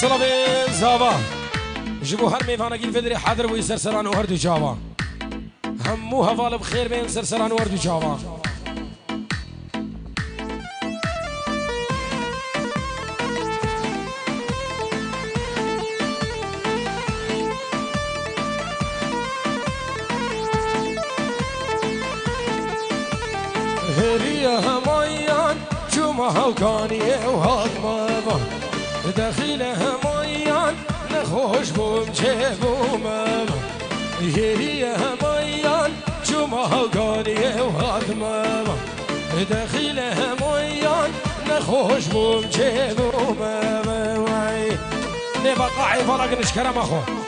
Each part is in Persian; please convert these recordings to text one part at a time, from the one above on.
صلابي زابا جبو هر میوانگی فدری حاضر و سرسران و هر دو جاوا همو حوال بخیر بین سرسران و هر دو جاوا هریه همایان جمعه هاوکانیه و هاگماوا دخیل همایان نخوش بوم چه بومم هریه همایان جمعه هاوکانیه و هاگماوا دخیل همایان نخوش بوم چه بومم نبا قاعي فلق نشكرم اخو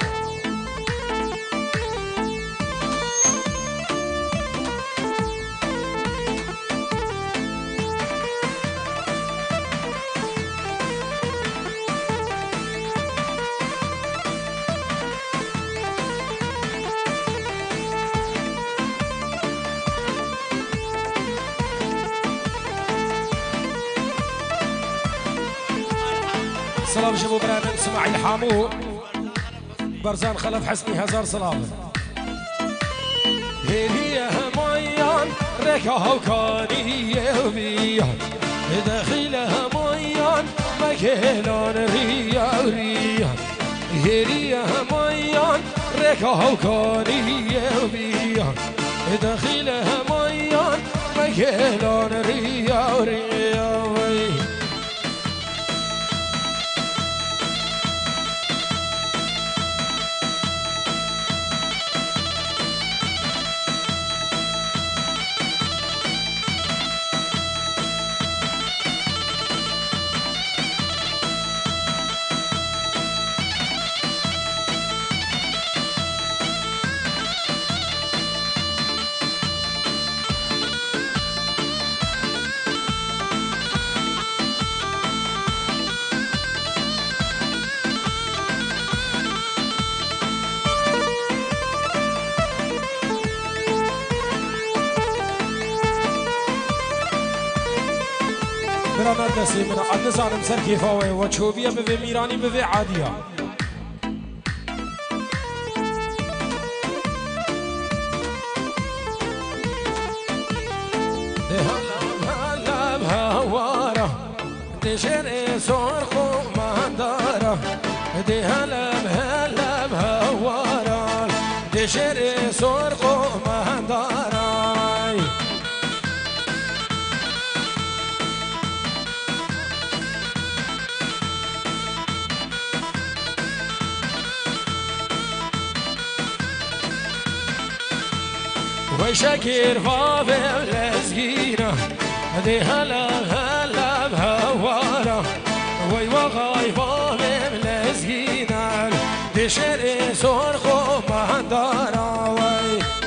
سلام جبو برادر اسماعيل حامو برزان خلف حسني هزار سلام هي هميان ركا هوكاني وبيان داخلها ميان مكيلان ريا ريا هي هميان ركا هوكاني وبيان داخلها ميان مكيلان ريا ريا برامر دستی من عد نزانم سر کیفاوه و چوبیه به میرانی به عادیه هلم هواره دشن سرخ و منداره هلم هواره دشن سرخ و منداره وشكر فاضل لزقينا دي هلا هلا بهوارة وي وغاي فاضل لزقينا دي شري سرخو مهندارة وي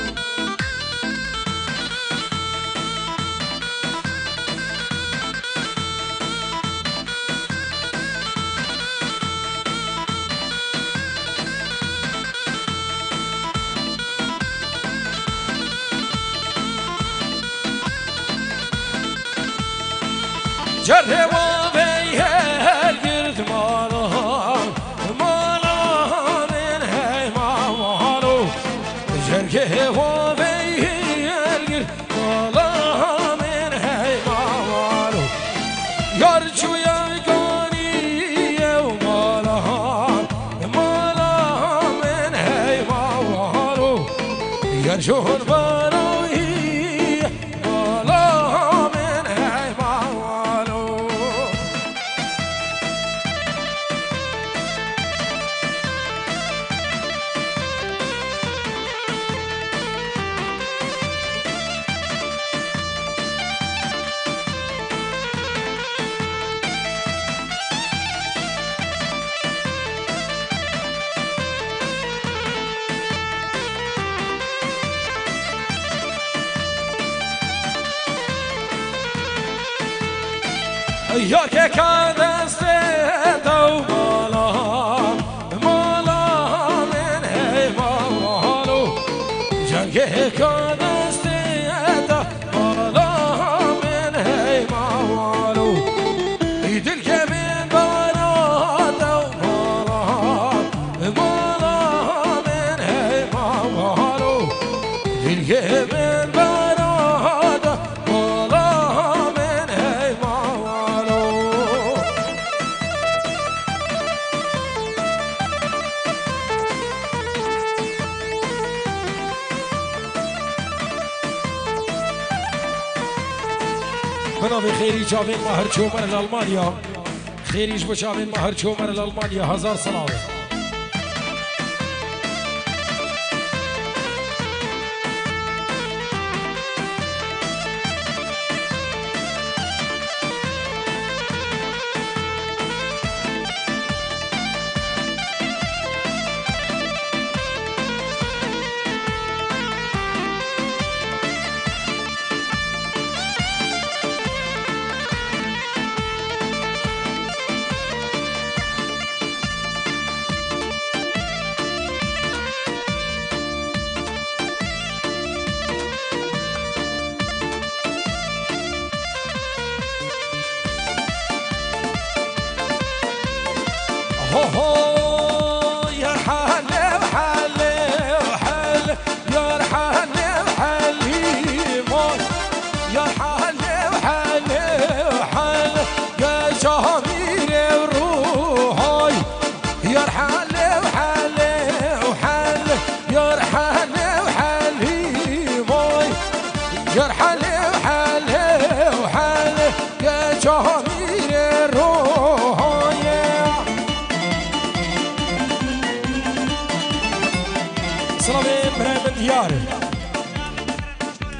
جربوا بيها القرد مالها من هاي مالو جربوا بيها القرد مالها من هاي مالو يرجو يلقاني ومالها من هاي مالو يرجو البارو یا که کدست دو مالا من هی مالو جنگ کدست دو مالا من هی مالو دل که من بارا دو من براده ولا من هيمالو بنابي خيري جاوين مهر چومر الألمانيا خيريش بجاوين مهر چومر الألمانيا 1000 صلاوة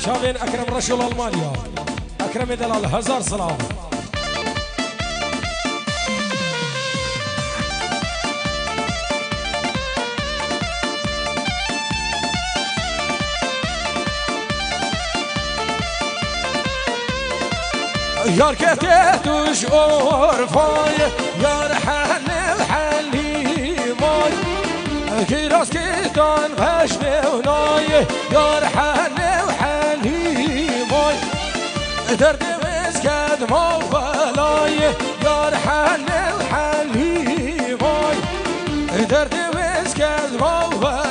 شافين أكرم رشول ألمانيا أكرم دلال 1000 صلاة يار كتاتوش أورفاي يار حل حلي ماي كيراس كيتان بشني وناي يار حل درد مسكد ما ولاي يار حل وحلي ماي درد مسكد ما ولاي